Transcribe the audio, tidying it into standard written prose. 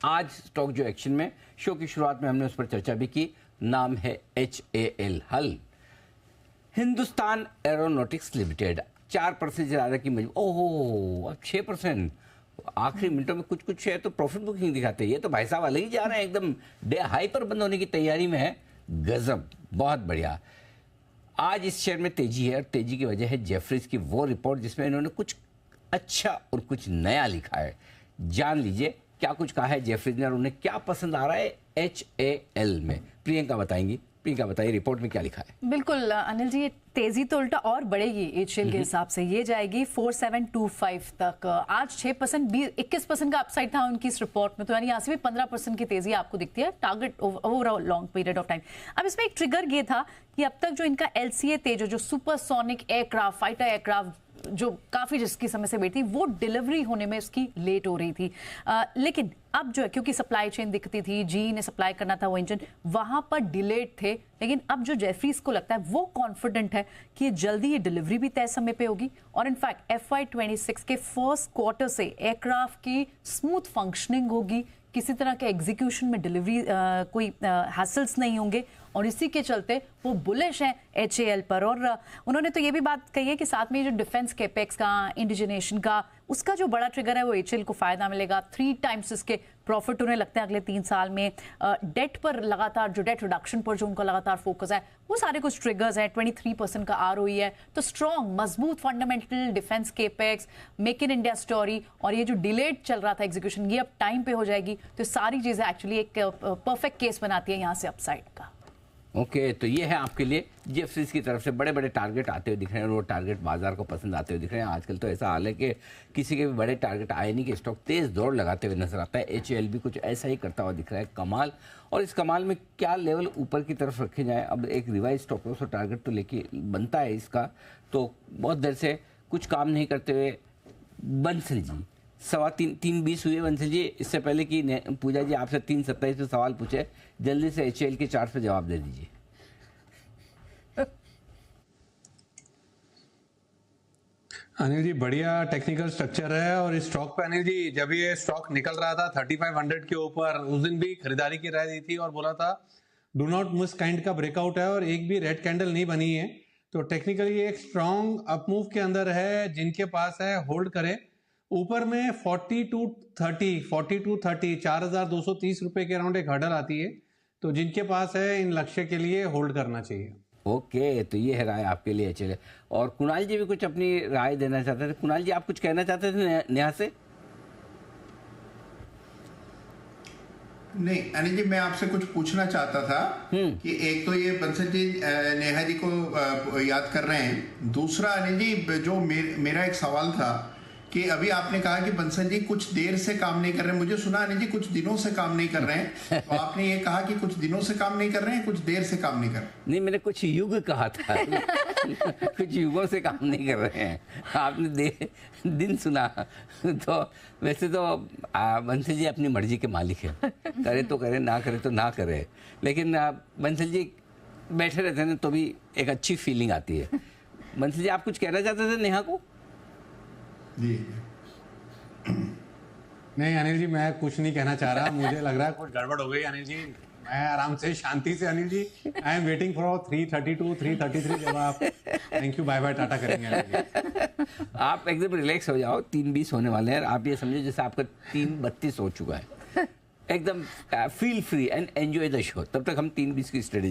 आज स्टॉक जो एक्शन में, शो की शुरुआत में हमने उस पर चर्चा भी की, नाम है HAL, हल। हिंदुस्तान एरोनॉटिक्स लिमिटेड 4% ज़्यादा की मजबूत, ओहो अब 6%। आखिरी मिनटों में कुछ कुछ शेयर तो प्रॉफिट बुकिंग दिखाते हैं। ये तो भाई साहब अलग ही जा रहे हैं, एकदम डे हाई पर बंद होने की तैयारी में है। गजब, बहुत बढ़िया। आज इस शेयर में तेजी है और तेजी की वजह है जेफरीज की वो रिपोर्ट जिसमें इन्होंने कुछ अच्छा और कुछ नया लिखा है। जान लीजिए क्या कुछ कहा है जेफरीज ने और उन्हें क्या पसंद आ रहा है HAL में। प्रियंका बताएंगी। प्रियंका बताइए रिपोर्ट में क्या लिखा है। बिल्कुल अनिल जी, ये तेजी तो उल्टा और बढ़ेगी HAL के हिसाब से। ये जाएगी 4725 तक। आज 6%, 21% का अपसाइड था उनकी इस रिपोर्ट में, तो यानी यहाँ से भी 15% की तेजी आपको दिखती है target over long period of time. अब इसमें एक ट्रिगर ये था कि अब तक जो इनका LCA तेजो, जो सुपरसोनिक एयरक्राफ्ट, फाइटर एयरक्राफ्ट जो काफी जिसकी समय से वेट थी, वो डिलीवरी होने में उसकी लेट हो रही थी। लेकिन अब जो है, क्योंकि सप्लाई चेन दिखती थी, GE ने सप्लाई करना था वो इंजन, वहां पर डिलेड थे। लेकिन अब जो जेफरीज को लगता है वो कॉन्फिडेंट है कि ये जल्दी ये डिलीवरी भी तय समय पे होगी। और इनफैक्ट FY26 के फर्स्ट क्वार्टर से एयरक्राफ्ट की स्मूथ फंक्शनिंग होगी, किसी तरह के एग्जीक्यूशन में डिलीवरी कोई हैसल्स नहीं होंगे, और इसी के चलते वो बुलिश हैं HAL पर। और उन्होंने तो ये भी बात कही है कि साथ में जो डिफेंस कैपेक्स का, इंडिजिनेशन का, उसका जो बड़ा ट्रिगर है वो HAL को फायदा मिलेगा। 3 टाइम्स इसके प्रॉफिट उन्हें लगते हैं अगले 3 साल में। डेट पर लगातार, जो डेट रिडक्शन पर जो उनका लगातार फोकस है, वो सारे कुछ ट्रिगर्स हैं। 23% का ROE है, तो स्ट्रॉन्ग मजबूत fundamental, defence capex, make in India story, और ये जो डिलेड चल रहा था एग्जीक्यूशन, ये अब टाइम पे हो जाएगी। तो सारी चीजें एक्चुअली एक परफेक्ट केस बनाती है यहाँ से अपसाइड का। ओके, तो ये है आपके लिए जेफरीज की तरफ से बड़े बड़े टारगेट आते हुए दिख रहे हैं और वो टारगेट बाजार को पसंद आते हुए दिख रहे हैं। आजकल तो ऐसा हाल है कि किसी के भी बड़े टारगेट आए नहीं कि स्टॉक तेज दौड़ लगाते हुए नजर आता है। HAL भी कुछ ऐसा ही करता हुआ दिख रहा है। कमाल। और इस कमाल में क्या लेवल ऊपर की तरफ रखे जाए। अब एक रिवाइज स्टॉप लॉस और टारगेट तो लेके बनता है इसका, तो बहुत देर से कुछ काम नहीं करते हुए बंसल जी 3:20 हुए। बंसल जी, इससे पहले कि पूजा जी आपसे 3:27 पे सवाल पूछे, जल्दी से HAL के चार्ट पे जवाब दे दीजिए। अनिल जी, बढ़िया टेक्निकल स्ट्रक्चर है। और इस स्टॉक पे अनिल जी, जब ये स्टॉक निकल रहा था 3500 के ऊपर, उस दिन भी खरीदारी की राय दी थी और बोला था डू नॉट मिस काइंड का ब्रेकआउट है, और एक भी रेड कैंडल नहीं बनी है। तो टेक्निकली एक स्ट्रॉन्ग अपमूव के अंदर है। जिनके पास है होल्ड करे। ऊपर में 4230 4230 रुपए के अराउंड एक हर्डल आती है, तो जिनके पास है इन लक्ष्य के लिए होल्ड करना चाहिए। ओके, तो ये है राय आपके लिए HAL। और कुणाल जी भी कुछ अपनी राय देना चाहते थे। कुणाल जी, आप कुछ कहना चाहते थे नेहा से? नहीं अनिल जी, मैं आपसे कुछ पूछना चाहता था कि एक तो ये बंसल जी नेहा जी को याद कर रहे हैं। दूसरा अनिल जी, जो मेरा एक सवाल था कि अभी आपने कहा कि बंसल जी कुछ देर से काम नहीं कर रहे हैं। मुझे सुना अनिल जी कुछ दिनों से काम नहीं कर रहे हैं। तो आपने ये कहा कि कुछ दिनों से काम नहीं कर रहे हैं, कुछ देर से काम नहीं कर रहे हैं। नहीं, मैंने कुछ युग कहा था। कुछ युगों से काम नहीं कर रहे हैं। आपने दिन सुना। तो वैसे तो बंसल जी अपनी मर्जी के मालिक है, करे तो करे, ना करे तो ना करे। लेकिन बंसल जी बैठे रहते हैं तो भी एक अच्छी फीलिंग आती है। बंसल जी, आप कुछ कहना चाहते थे नेहा को? जी नहीं अनिल जी, मैं कुछ नहीं कहना चाह रहा। मुझे लग रहा है कुछ गड़बड़ हो गई अनिल जी। मैं आराम से, शांति से Anil ji, I am waiting for 332 333 जब आप thank you bye bye tata करेंगे अनिल जी। आप एकदम रिलैक्स हो जाओ। 3:20 होने वाले हैं। आप ये समझो जैसे आपका 3:32 हो चुका है। एकदम feel free and enjoy the show. तब तक हम 3:20 की स्टडी